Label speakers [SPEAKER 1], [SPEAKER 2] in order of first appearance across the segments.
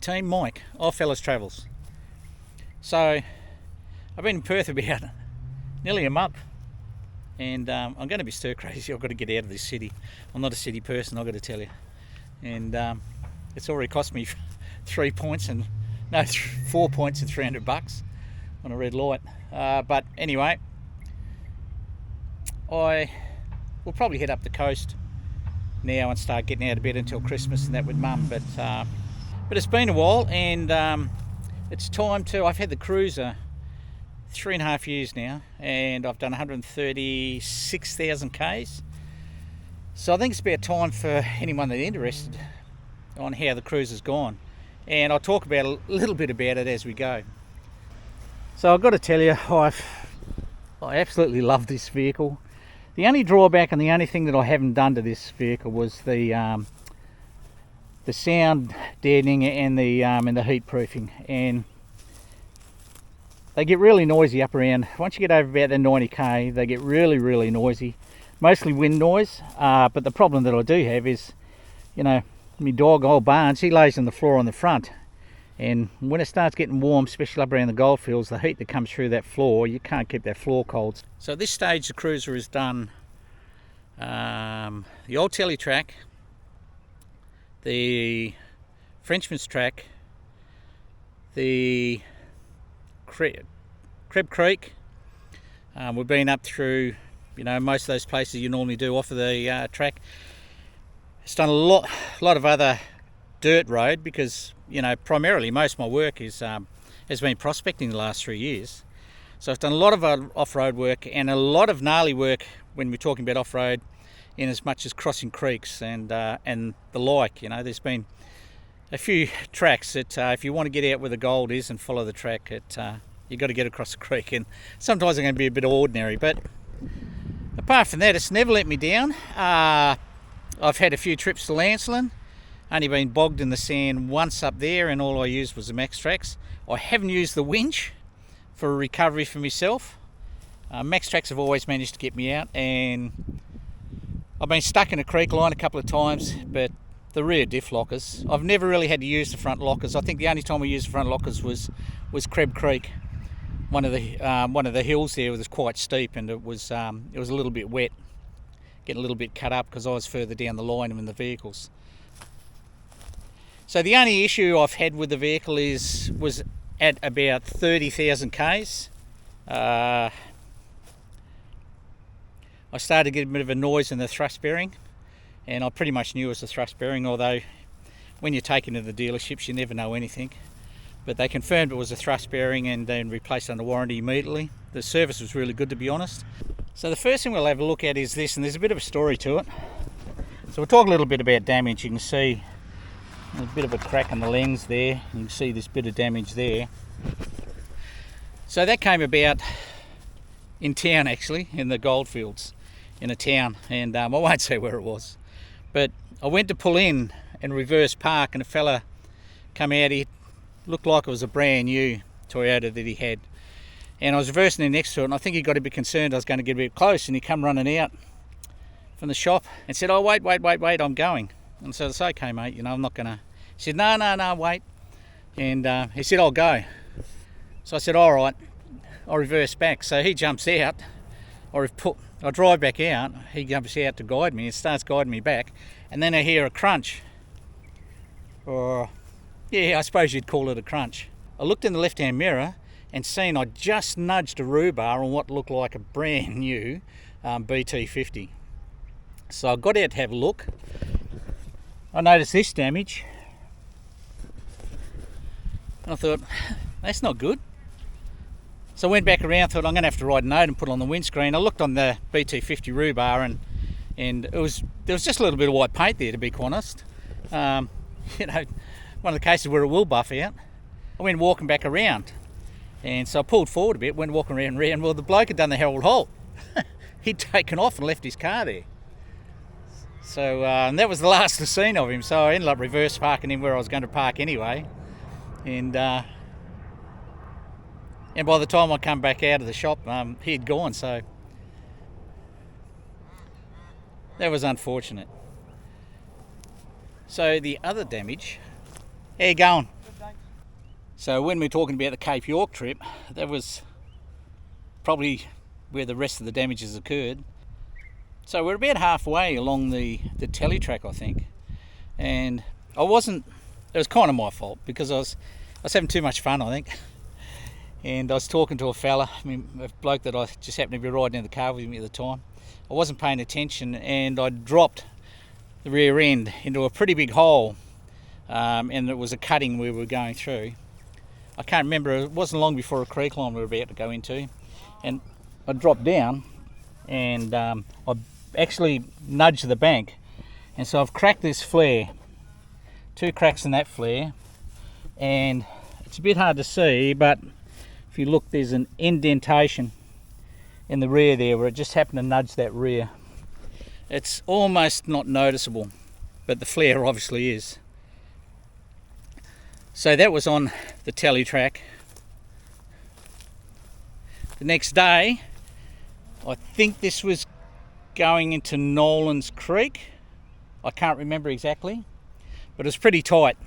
[SPEAKER 1] G'day team, Mike, Oddfellas Travels. So, I've been in Perth about nearly a month and I'm going to be stir crazy. I've got to get out of this city. I'm not a city person, I've got to tell you. And it's already cost me 4 points and $300 on a red light. But anyway, I will probably head up the coast now and start getting out of bed until Christmas and that with Mum. But it's been a while, and it's time to. I've had the cruiser 3.5 years now, and I've done 136,000 k's. So I think it's about time for anyone that's interested on how the cruiser's gone, and I'll talk about a little bit about it as we go. So I've got to tell you, I absolutely love this vehicle. The only drawback and the only thing that I haven't done to this vehicle was the sound deadening and the heat proofing, and they get really noisy up around. Once you get over about the 90k, they get really noisy, mostly wind noise. But the problem that I do have is, you know, my dog, old Barnes, he lays on the floor on the front, and when it starts getting warm, especially up around the goldfields, the heat that comes through that floor, you can't keep that floor cold. So at this stage the cruiser has done the old telly track, the Frenchman's track, the Creb Creek. We've been up through, you know, most of those places you normally do off of the track. It's done a lot of other dirt road because, you know, primarily most of my work has been prospecting the last 3 years. So I've done a lot of off-road work and a lot of gnarly work when we're talking about off-road, in as much as crossing creeks and the like. You know, there's been a few tracks that if you want to get out where the gold is and follow the track, you've got to get across the creek, and sometimes they're going to be a bit ordinary. But apart from that, it's never let me down. I've had a few trips to Lancelin, only been bogged in the sand once up there, and all I used was the Maxtrax. I haven't used the winch for a recovery for myself. Maxtrax have always managed to get me out, and I've been stuck in a creek line a couple of times, but the rear diff lockers, I've never really had to use the front lockers. I think the only time I used the front lockers was Creb Creek. One of the hills there was quite steep, and it was a little bit wet, getting a little bit cut up because I was further down the line in the vehicles. So the only issue I've had with the vehicle was at about 30,000 k's. I started getting a bit of a noise in the thrust bearing, and I pretty much knew it was the thrust bearing, although when you take it to the dealerships you never know anything. But they confirmed it was a thrust bearing and then replaced it under warranty immediately. The service was really good, to be honest. So the first thing we'll have a look at is this, and there's a bit of a story to it. So we'll talk a little bit about damage. You can see there's a bit of a crack in the lens there. You can see this bit of damage there. So that came about in town, actually, in the goldfields, in a town, and I won't say where it was. But I went to pull in and reverse park, and a fella come out. He looked like it was a brand new Toyota that he had, and I was reversing in next to it, and I think he got a bit concerned I was going to get a bit close, and he come running out from the shop and said, "Oh, wait, I'm going." And so I said, "Okay, mate, you know, I'm not going to." He said, no, wait. And he said, "I'll go." So I said, "All right." I reverse back, so he jumps out. I drive back out, he jumps out to guide me and starts guiding me back, and then I hear a crunch. Or, yeah, I suppose you'd call it a crunch. I looked in the left-hand mirror and seen I just nudged a rhubar on what looked like a brand new BT50. So I got out to have a look. I noticed this damage. I thought, that's not good. So I went back around, thought I'm going to have to write a note and put it on the windscreen. I looked on the BT50 rhubar, and there was just a little bit of white paint there, to be quite honest. You know, one of the cases where it will buff out. I went walking back around, and so I pulled forward a bit, went walking around. Well, the bloke had done the Harold Holt. He'd taken off and left his car there. So and that was the last I've seen of him. So I ended up reverse parking him where I was going to park anyway, and by the time I come back out of the shop, he'd gone, so that was unfortunate. So the other damage, how you going? So when we're talking about the Cape York trip, that was probably where the rest of the damages occurred. So we're about halfway along the telly track, I think, and it was kind of my fault because I was having too much fun, I think. And I was talking to a fella, a bloke that I just happened to be riding in the car with me at the time. I wasn't paying attention, and I dropped the rear end into a pretty big hole, and it was a cutting we were going through. I can't remember, it wasn't long before a creek line we were about to go into, and I dropped down, and I actually nudged the bank, and so I've cracked this flare, 2 cracks in that flare, and it's a bit hard to see, but if you look, there's an indentation in the rear there where it just happened to nudge that rear. It's almost not noticeable, but the flare obviously is. So that was on the telly track. The next day, I think this was going into Nolans Creek. I can't remember exactly, but it was pretty tight.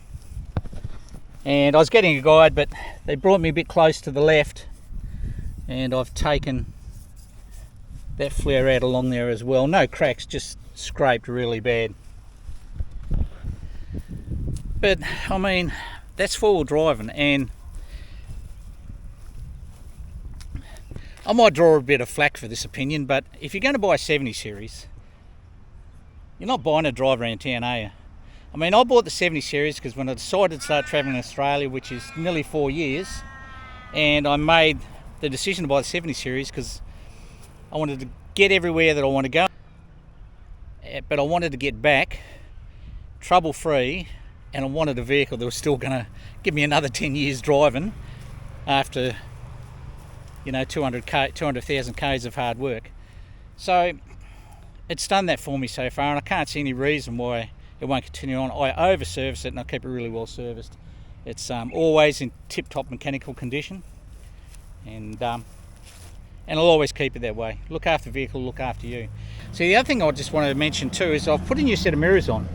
[SPEAKER 1] And I was getting a guide, but they brought me a bit close to the left, and I've taken that flare out along there as well. No cracks, just scraped really bad. But I mean, that's 4-wheel driving, and I might draw a bit of flack for this opinion, but if you're going to buy a 70 series, you're not buying a drive around town, are you? I mean, I bought the 70 series because when I decided to start travelling in Australia, which is nearly 4 years, and I made the decision to buy the 70 series because I wanted to get everywhere that I want to go, but I wanted to get back trouble-free, and I wanted a vehicle that was still going to give me another 10 years driving after, 200,000 k's of hard work. So it's done that for me so far, and I can't see any reason why it won't continue on. I over-service it, and I keep it really well serviced. It's always in tip-top mechanical condition, and I'll always keep it that way. Look after the vehicle, look after you. So the other thing I just wanted to mention too is I've put a new set of mirrors on.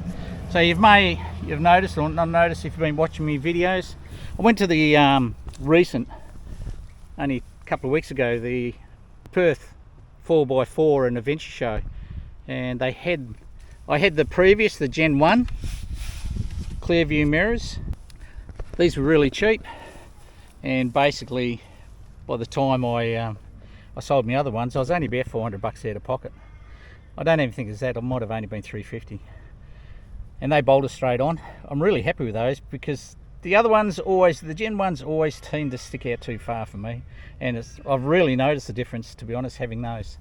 [SPEAKER 1] So you've noticed or not noticed if you've been watching me videos. I went to the recent, only a couple of weeks ago, the Perth 4x4 and adventure show, and I had the Gen 1 Clearview mirrors. These were really cheap, and basically by the time I sold my other ones, I was only about $400 out of pocket. I don't even think it's that, I might have only been $350. And they bolted straight on. I'm really happy with those because the other ones the Gen 1s always tend to stick out too far for me, and I've really noticed the difference, to be honest, having those.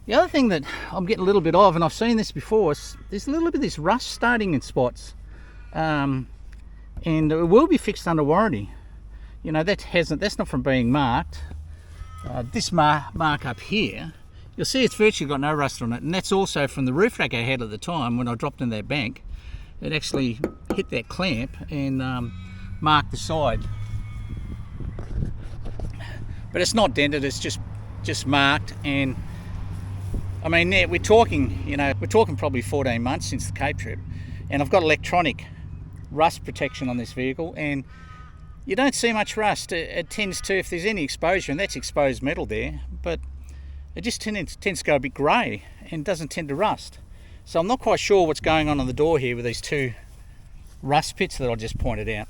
[SPEAKER 1] The other thing that I'm getting a little bit of, and I've seen this before, is there's a little bit of this rust starting in spots, and it will be fixed under warranty. That's not from being marked. This mark up here, you'll see it's virtually got no rust on it, and that's also from the roof rack I had at the time when I dropped in that bank. It actually hit that clamp and marked the side. But it's not dented, it's just marked. And I mean, we're talking probably 14 months since the Cape trip, and I've got electronic rust protection on this vehicle, and you don't see much rust. It tends to, if there's any exposure, and that's exposed metal there, but it just tends to go a bit grey and doesn't tend to rust. So I'm not quite sure what's going on the door here with these 2 rust pits that I just pointed out.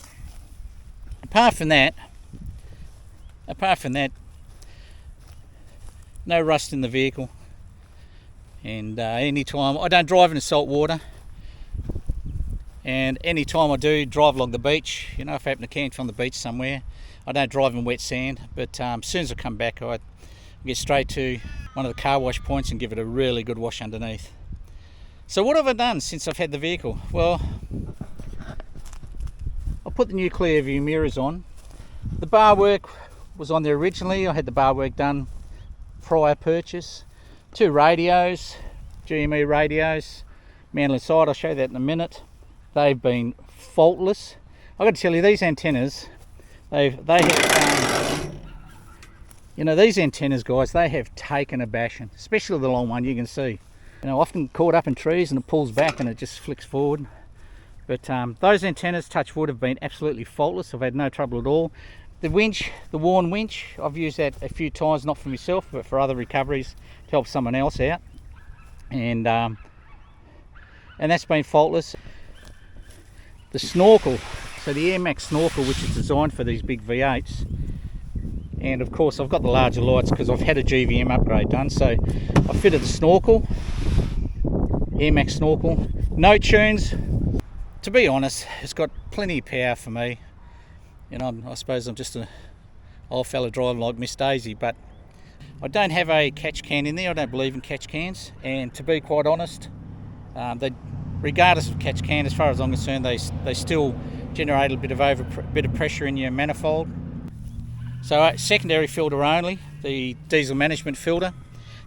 [SPEAKER 1] Apart from that, no rust in the vehicle. And anytime I don't drive in salt water, and anytime I do drive along the beach, if I happen to camp on the beach somewhere, I don't drive in wet sand. But as soon as I come back, I get straight to one of the car wash points and give it a really good wash underneath. So what have I done since I've had the vehicle? Well, I put the new Clearview mirrors on. The bar work was on there originally. I had the bar work done prior purchase. 2 radios, GME radios, mounted side. I'll show you that in a minute. They've been faultless. I've got to tell you, these antennas, they have, these antennas, guys, they have taken a bashing, especially the long one. You can see, often caught up in trees, and it pulls back and it just flicks forward. But those antennas, touch wood, have been absolutely faultless. I've had no trouble at all. The winch, the Warn winch, I've used that a few times, not for myself but for other recoveries to help someone else out, and that's been faultless. The snorkel, so the AirMax snorkel, which is designed for these big V8s, and of course I've got the larger lights because I've had a GVM upgrade done, so I fitted the snorkel, AirMax snorkel, no tunes. To be honest, it's got plenty of power for me. You know, I suppose I'm just an old fella driving like Miss Daisy, but I don't have a catch can in there. I don't believe in catch cans, and to be quite honest, they, regardless of catch can, as far as I'm concerned, they still generate a bit of pressure in your manifold. So secondary filter only, the diesel management filter,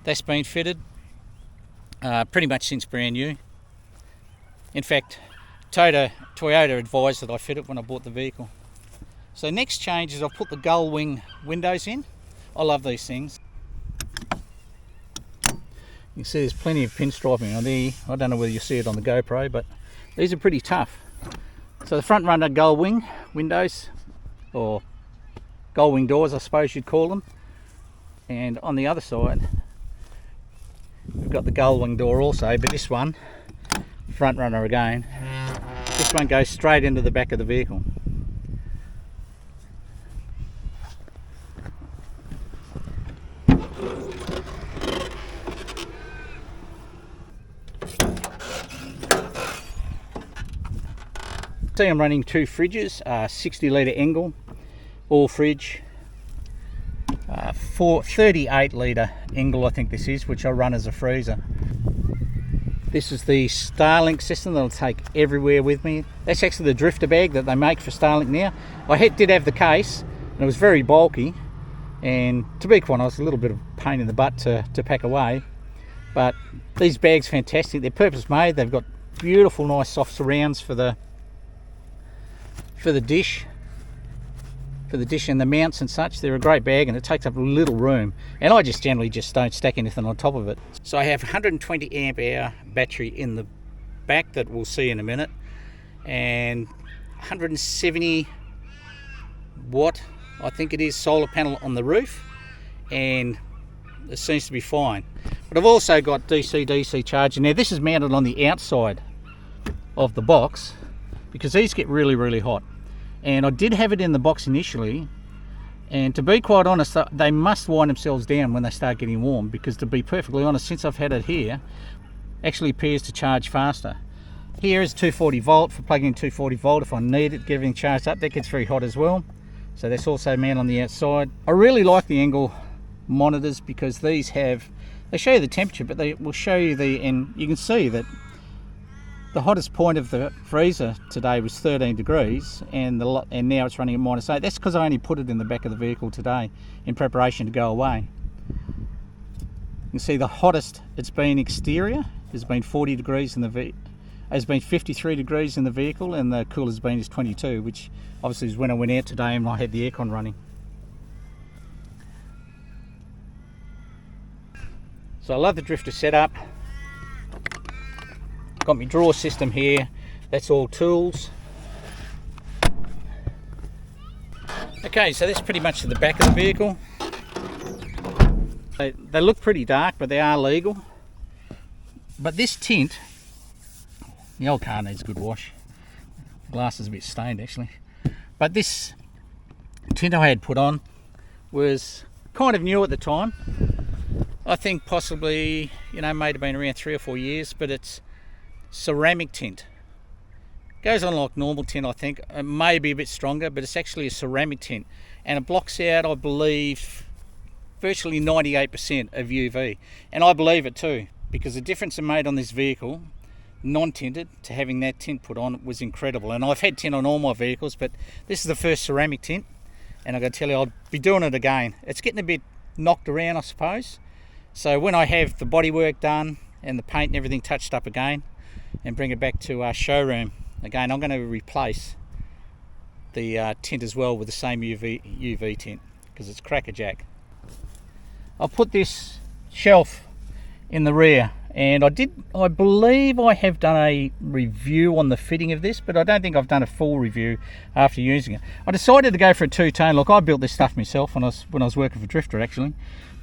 [SPEAKER 1] that's been fitted pretty much since brand new. In fact, Toyota advised that I fit it when I bought the vehicle. So next change is I've put the gull wing windows in. I love these things. You can see there's plenty of pinstriping on there. I don't know whether you see it on the GoPro, but these are pretty tough. So the front runner gull wing windows, or gull wing doors I suppose you'd call them, and on the other side we've got the gull wing door also, but this one, front runner again, this one goes straight into the back of the vehicle. See, I'm running two fridges, 60 litre Engel, all fridge, 38 litre Engel I think this is, which I run as a freezer. This is the Starlink system that I'll take everywhere with me. That's actually the drifter bag that they make for Starlink now. I did have the case, and it was very bulky, and to be quite honest, a little bit of a pain in the butt to pack away. But these bags are fantastic. They're purpose made. They've got beautiful, nice soft surrounds for the dish and the mounts and such. They're a great bag, and it takes up little room, and I just generally don't stack anything on top of it. So I have 120 amp hour battery in the back that we'll see in a minute, and 170 watt I think it is solar panel on the roof, and it seems to be fine. But I've also got DC charging. Now this is mounted on the outside of the box because these get really hot, and I did have it in the box initially, and to be quite honest, they must wind themselves down when they start getting warm, because to be perfectly honest, since I've had it here, actually appears to charge faster. Here is 240 volt for plugging in 240 volt if I need it, get everything charged up. That gets very hot as well, so that's also mounted on the outside. I really like the Engel monitors because they show you the temperature, but they will show you and you can see that the hottest point of the freezer today was 13 degrees, and now it's running at -8. That's because I only put it in the back of the vehicle today in preparation to go away. You can see the hottest it's been exterior has been 40 degrees in the has been 53 degrees in the vehicle, and the coolest been is 22, which obviously is when I went out today and I had the aircon running. So I love the drifter setup. Got my drawer system here, that's all tools. Okay, so that's pretty much to the back of the vehicle. They look pretty dark, but they are legal. But this tint, the old car needs a good wash. The glass is a bit stained actually. But this tint I had put on was kind of new at the time. I think possibly, may have been around 3 or 4 years, but it's ceramic tint. Goes on like normal tint, I think. It may be a bit stronger, but it's actually a ceramic tint, and it blocks out, I believe, virtually 98% of UV. And I believe it too, because the difference it made on this vehicle, non-tinted, to having that tint put on was incredible. And I've had tint on all my vehicles, but this is the first ceramic tint, and I've got to tell you, I'll be doing it again. It's getting a bit knocked around, I suppose. So when I have the bodywork done and the paint and everything touched up again, and bring it back to our showroom again, I'm going to replace the tint as well with the same UV tint, because it's crackerjack. I'll put this shelf in the rear And I believe I have done a review on the fitting of this, but I don't think I've done a full review after using it. I decided to go for a two-tone. Look, I built this stuff myself when I was working for Drifter actually,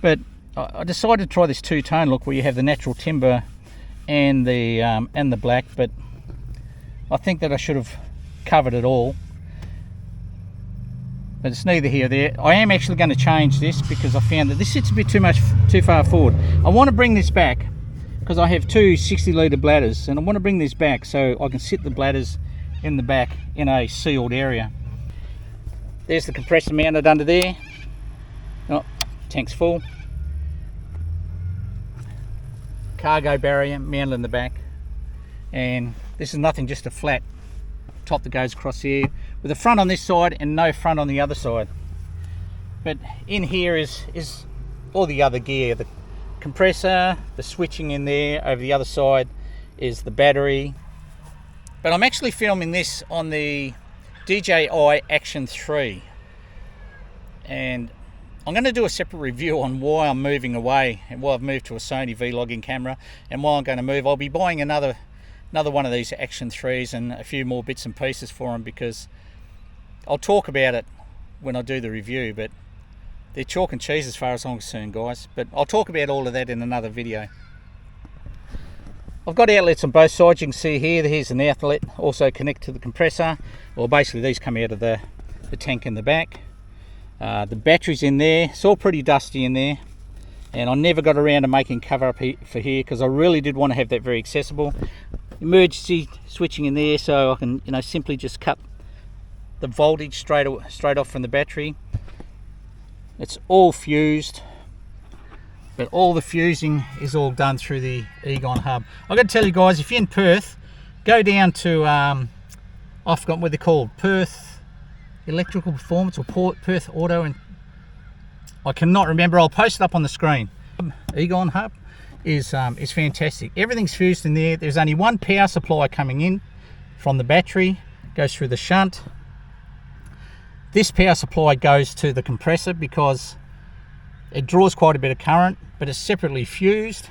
[SPEAKER 1] but I decided to try this two-tone look where you have the natural timber and the black, but I think that I should have covered it all. But it's neither here nor there. I am actually going to change this because I found that this sits a bit too far forward. I want to bring this back because I have two 60-litre bladders, and I want to bring this back so I can sit the bladders in the back in a sealed area. There's the compressor mounted under there. Oh, tank's full. Cargo barrier mounted in the back, and this is nothing, just a flat top that goes across here with a front on this side and no front on the other side. But in here is all the other gear, the compressor, the switching in there. Over the other side is the battery. But I'm actually filming this on the DJI Action 3, and I'm going to do a separate review on why I'm moving away and why I've moved to a Sony vlogging camera and why I'm going to move. I'll be buying another one of these Action 3s and a few more bits and pieces for them, because I'll talk about it when I do the review, but they're chalk and cheese as far as I'm concerned, guys. But I'll talk about all of that in another video. I've got outlets on both sides. You can see here, here's an outlet, also connect to the compressor. Well, basically these come out of the tank in the back. The battery's in there. It's all pretty dusty in there, and I never got around to making cover up for here because I really did want to have that very accessible. Emergency switching in there, so I can, you know, simply just cut the voltage straight off from the battery. It's all fused, but all the fusing is all done through the Egon hub. I've got to tell you guys, if you're in Perth, go down to I forgot what they're called, Perth Electrical Performance or Perth Auto, and I cannot remember. I'll post it up on the screen. Egon hub is fantastic. Everything's fused in there. There's only one power supply coming in from the battery, goes through the shunt. This power supply goes to the compressor because it draws quite a bit of current, but it's separately fused.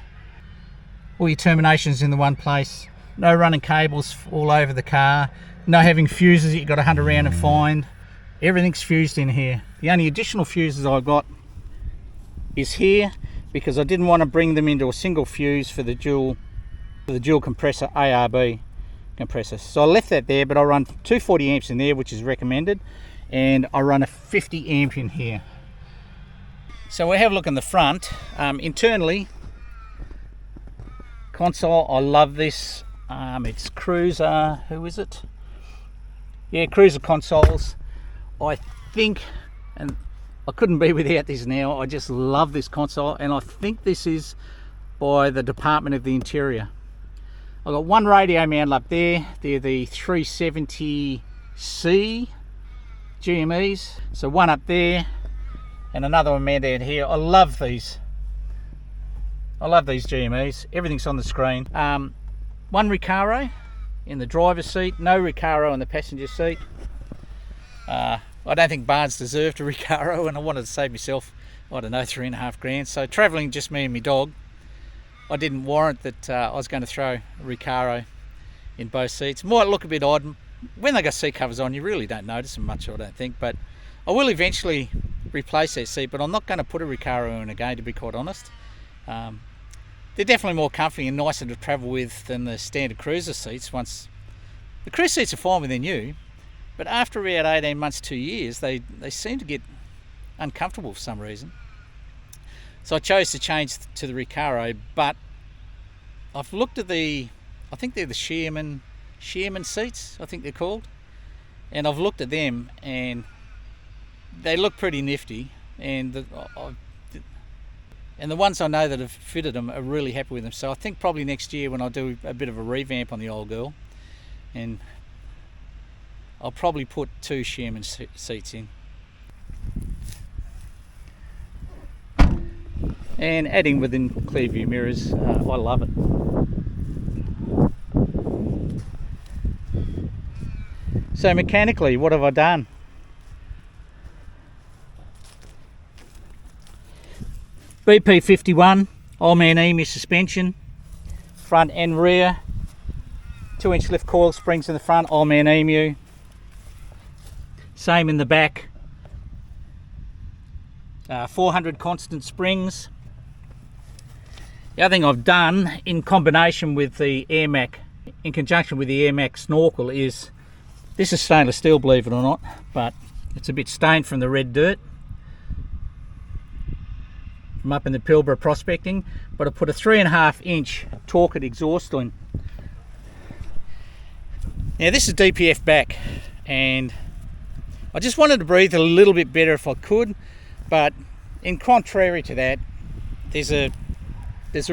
[SPEAKER 1] All your terminations in the one place. No running cables all over the car. No having fuses that you've got to hunt around and find. Everything's fused in here. The only additional fuses I got is here, because I didn't want to bring them into a single fuse for the dual compressor ARB compressor. So I left that there, but I run 240 amps in there, which is recommended, and I run a 50 amp in here. So we have a look in the front. Internally, console, I love this. It's Cruiser, who is it? Yeah, Cruiser consoles. I think, and I couldn't be without this now, I just love this console, and I think this is by the Department of the Interior. I've got one radio mounted up there. They're the 370C GMEs. So one up there and another one mounted here. I love these GMEs. Everything's on the screen. One Recaro in the driver's seat, no Recaro in the passenger seat. I don't think Barnes deserved a Recaro, and I wanted to save myself, I don't know, $3.5 grand. So travelling just me and my dog, I didn't warrant that I was going to throw a Recaro in both seats. Might look a bit odd. When they got seat covers on, you really don't notice them much, I don't think, but I will eventually replace that seat, but I'm not going to put a Recaro in again, to be quite honest. They're definitely more comfy and nicer to travel with than the standard cruiser seats. Once the cruise seats are fine within you, but after about 18 months, 2 years, they seem to get uncomfortable for some reason. So I chose to change to the Recaro, but I've looked at I think they're the Shearman seats, I think they're called, and I've looked at them and they look pretty nifty, and the ones I know that have fitted them are really happy with them. So I think probably next year when I do a bit of a revamp on the old girl, and I'll probably put 2 Shearman seats in. And adding within clear view mirrors, I love it. So mechanically, what have I done? BP51 Old Man Emu suspension. front and rear. 2-inch lift coil springs in the front, Old Man Emu. Same in the back. 400 constant springs. The other thing I've done in combination with the AirMac, in conjunction with the AirMac snorkel, is this is stainless steel, believe it or not, but it's a bit stained from the red dirt from up in the Pilbara prospecting. But I put a 3.5-inch Torquid exhaust on. Now this is DPF back, and I just wanted to breathe a little bit better if I could, but in contrary to that, there's a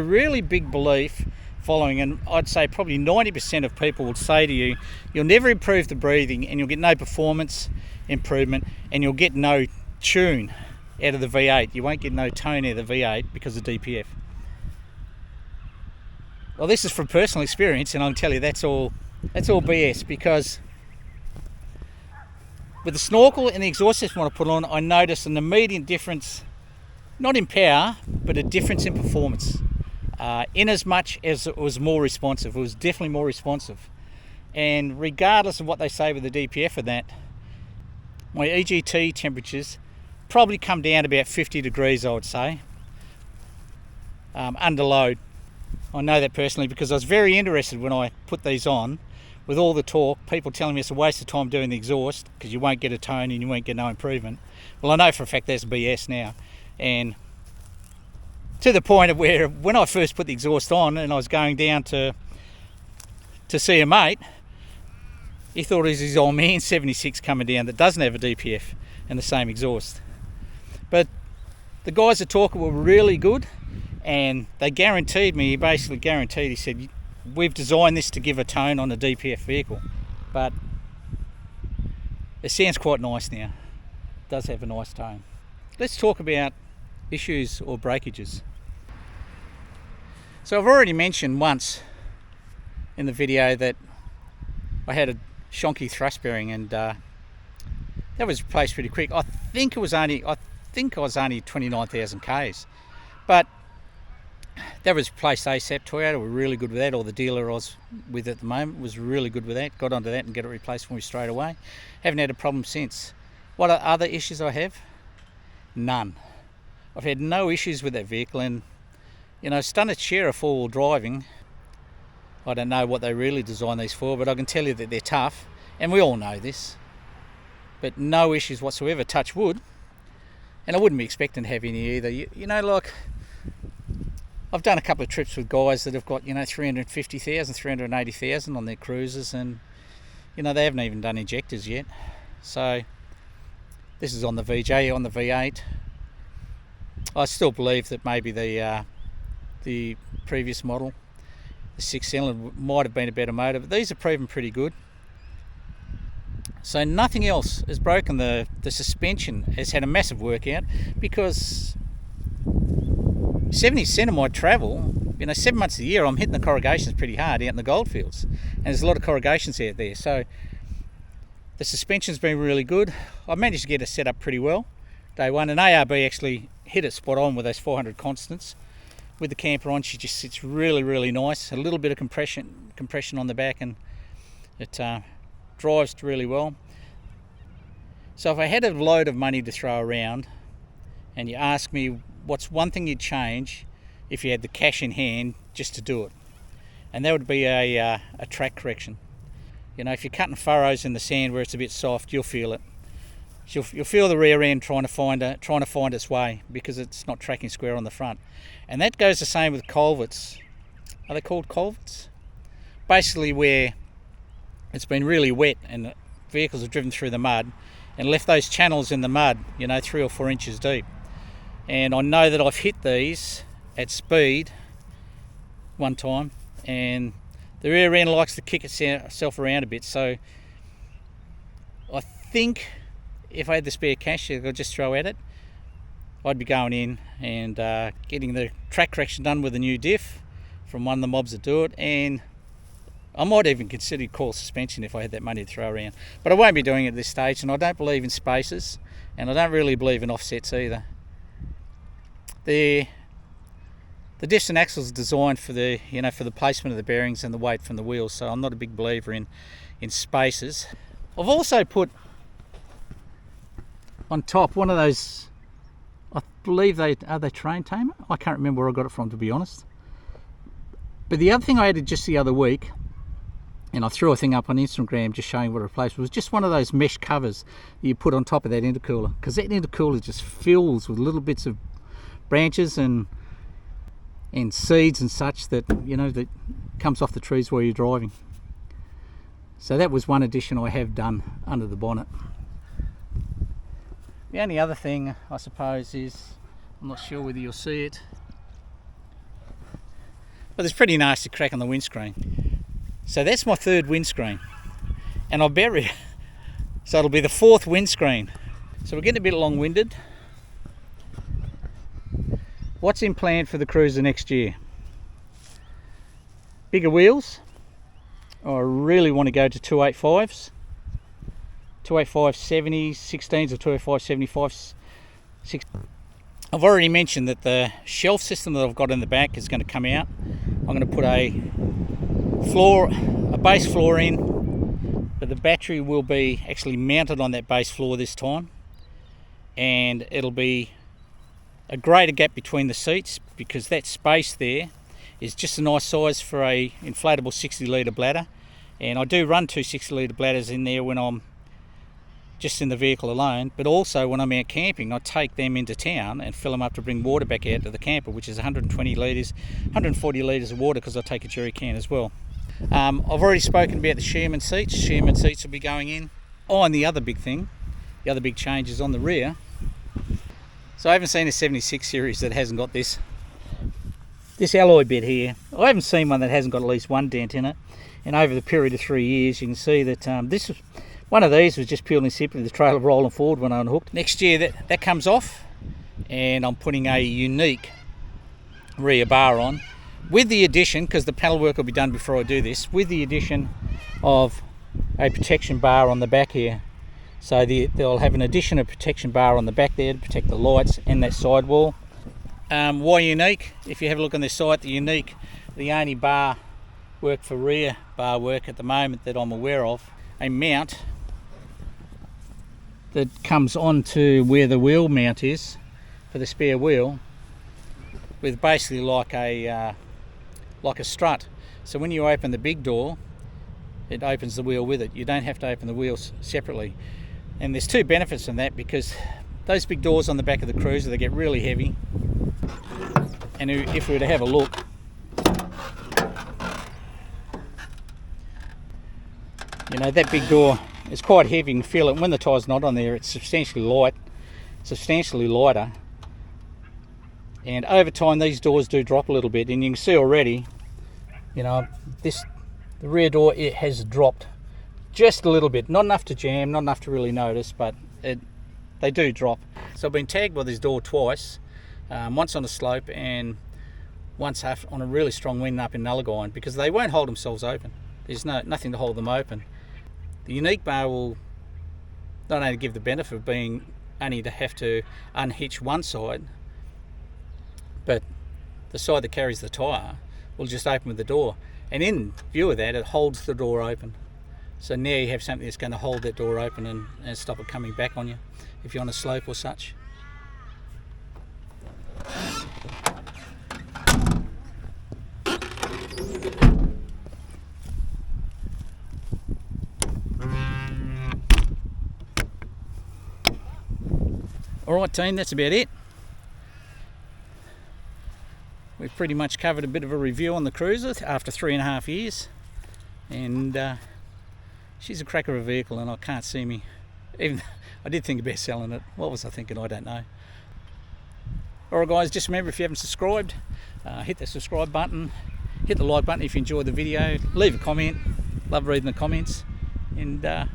[SPEAKER 1] really big belief following, and I'd say probably 90% of people will say to you, you'll never improve the breathing and you'll get no performance improvement and you'll get no tune out of the V8. You won't get no tone out of the V8 because of DPF. Well, this is from personal experience, and I can tell you that's all BS, because with the snorkel and the exhaust system I put on, I noticed an immediate difference, not in power, but a difference in performance. In as much as it was more responsive. It was definitely more responsive. And regardless of what they say with the DPF and that, my EGT temperatures probably come down about 50 degrees, I would say, under load. I know that personally because I was very interested when I put these on, with all the talk, people telling me it's a waste of time doing the exhaust because you won't get a tone and you won't get no improvement. Well, I know for a fact that's BS now. And to the point of where when I first put the exhaust on and I was going down to see a mate, he thought it was his Old Man 76 coming down that doesn't have a DPF and the same exhaust. But the guys at Torquid were really good, and they guaranteed me, he said, we've designed this to give a tone on a DPF vehicle, but it sounds quite nice now. It does have a nice tone. Let's talk about issues or breakages. So I've already mentioned once in the video that I had a Schonke thrust bearing, and that was replaced pretty quick. I think I was only 29,000 Ks, but that was replaced ASAP. Toyota were really good with that, or the dealer I was with at the moment was really good with that. Got onto that and get it replaced for me straight away. Haven't had a problem since. What are other issues I have? None. I've had no issues with that vehicle, and Stunnard share of four-wheel driving. I don't know what they really designed these for, but I can tell you that they're tough, and we all know this. But no issues whatsoever, touch wood. And I wouldn't be expecting to have any either. Like, I've done a couple of trips with guys that have got 350,000, 380,000 on their cruisers, and they haven't even done injectors yet. So this is on the VJ, on the V8. I still believe that maybe the previous model, the 6-cylinder, might have been a better motor, but these are proven pretty good. So nothing else has broken. The suspension has had a massive workout, because 70% of my travel, 7 months a year, I'm hitting the corrugations pretty hard out in the goldfields, and there's a lot of corrugations out there. So the suspension's been really good. I managed to get it set up pretty well day one, and ARB actually hit it spot on with those 400 constants. With the camper on, she just sits really, really nice. A little bit of compression on the back, and it drives really well. So if I had a load of money to throw around, and you ask me what's one thing you'd change if you had the cash in hand just to do it, and that would be a track correction. If you're cutting furrows in the sand where it's a bit soft, you'll feel it. You'll feel the rear end trying to find its way, because it's not tracking square on the front. And that goes the same with culverts. Are they called culverts? Basically where it's been really wet and vehicles have driven through the mud and left those channels in the mud, 3 or 4 inches deep. And I know that I've hit these at speed one time, and the rear end likes to kick itself around a bit. So I think if I had the spare cash I could just throw at it, I'd be going in and getting the track correction done with a new diff from one of the mobs that do it, and I might even consider coil suspension if I had that money to throw around. But I won't be doing it at this stage, and I don't believe in spacers, and I don't really believe in offsets either. The The distant axle is designed for the for the placement of the bearings and the weight from the wheels, so I'm not a big believer in spacers. I've also put on top one of those, I believe they train tamer. I can't remember where I got it from, to be honest. But the other thing I added just the other week, and I threw a thing up on Instagram just showing what it replaced, was just one of those mesh covers that you put on top of that intercooler, because that intercooler just fills with little bits of branches and seeds and such that that comes off the trees while you're driving. So that was one addition I have done under the bonnet. The only other thing I suppose is, I'm not sure whether you'll see it, but there's pretty nasty crack on the windscreen. So that's my third windscreen, and I'll bury it. So it'll be the fourth windscreen. So we're getting a bit long-winded. What's in plan for the Cruiser next year? Bigger wheels. I really want to go to 285s. 285 70s, 16s or 285 75s. I've already mentioned that the shelf system that I've got in the back is going to come out. I'm going to put a base floor in, but the battery will be actually mounted on that base floor this time, and it'll be a greater gap between the seats, because that space there is just a nice size for a inflatable 60 litre bladder. And I do run two 60 litre bladders in there when I'm just in the vehicle alone, but also when I'm out camping I take them into town and fill them up to bring water back out to the camper, which is 120 litres, 140 litres of water, because I take a jerry can as well. I've already spoken about the Sherman seats. Sherman seats will be going in. Oh, and the other big thing, the other big change is on the rear. So I haven't seen a 76 series that hasn't got this alloy bit here. I haven't seen one that hasn't got at least one dent in it. And over the period of 3 years, you can see that one of these was just purely and simply the trailer rolling forward when I unhooked. Next year that comes off, and I'm putting a unique rear bar on, with the addition, because the panel work will be done before I do this, with the addition of a protection bar on the back here. So they'll have an addition of protection bar on the back there to protect the lights and that sidewall. Why unique? If you have a look on this site, the only bar work for rear bar work at the moment that I'm aware of, a mount that comes onto where the wheel mount is for the spare wheel, with basically like a strut. So when you open the big door, it opens the wheel with it. You don't have to open the wheels separately. And there's two benefits in that, because those big doors on the back of the Cruiser, they get really heavy. And if we were to have a look, that big door is quite heavy. You can feel it when the tyre's not on there. It's substantially lighter. And over time, these doors do drop a little bit, and you can see already, the rear door, it has dropped just a little bit. Not enough to jam, not enough to really notice, but they do drop. So I've been tagged by this door twice, once on a slope and once on a really strong wind up in Nullagine, because they won't hold themselves open. There's nothing to hold them open. The unique bar will not only give the benefit of being only to have to unhitch one side, but the side that carries the tyre will just open with the door. And in view of that, it holds the door open. So now you have something that's going to hold that door open and stop it coming back on you if you're on a slope or such. Alright team, that's about it. We've pretty much covered a bit of a review on the Cruiser after 3.5 years, and she's a cracker of a vehicle, and I can't see me, even I did think about selling it. What was I thinking? I don't know. Alright guys, just remember, if you haven't subscribed, hit the subscribe button, hit the like button if you enjoyed the video, leave a comment, love reading the comments, and I'll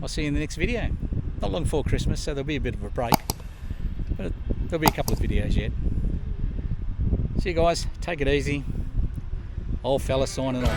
[SPEAKER 1] see you in the next video. Not long before Christmas, so there'll be a bit of a break, but there'll be a couple of videos yet. See you guys, take it easy. Old fella signing off.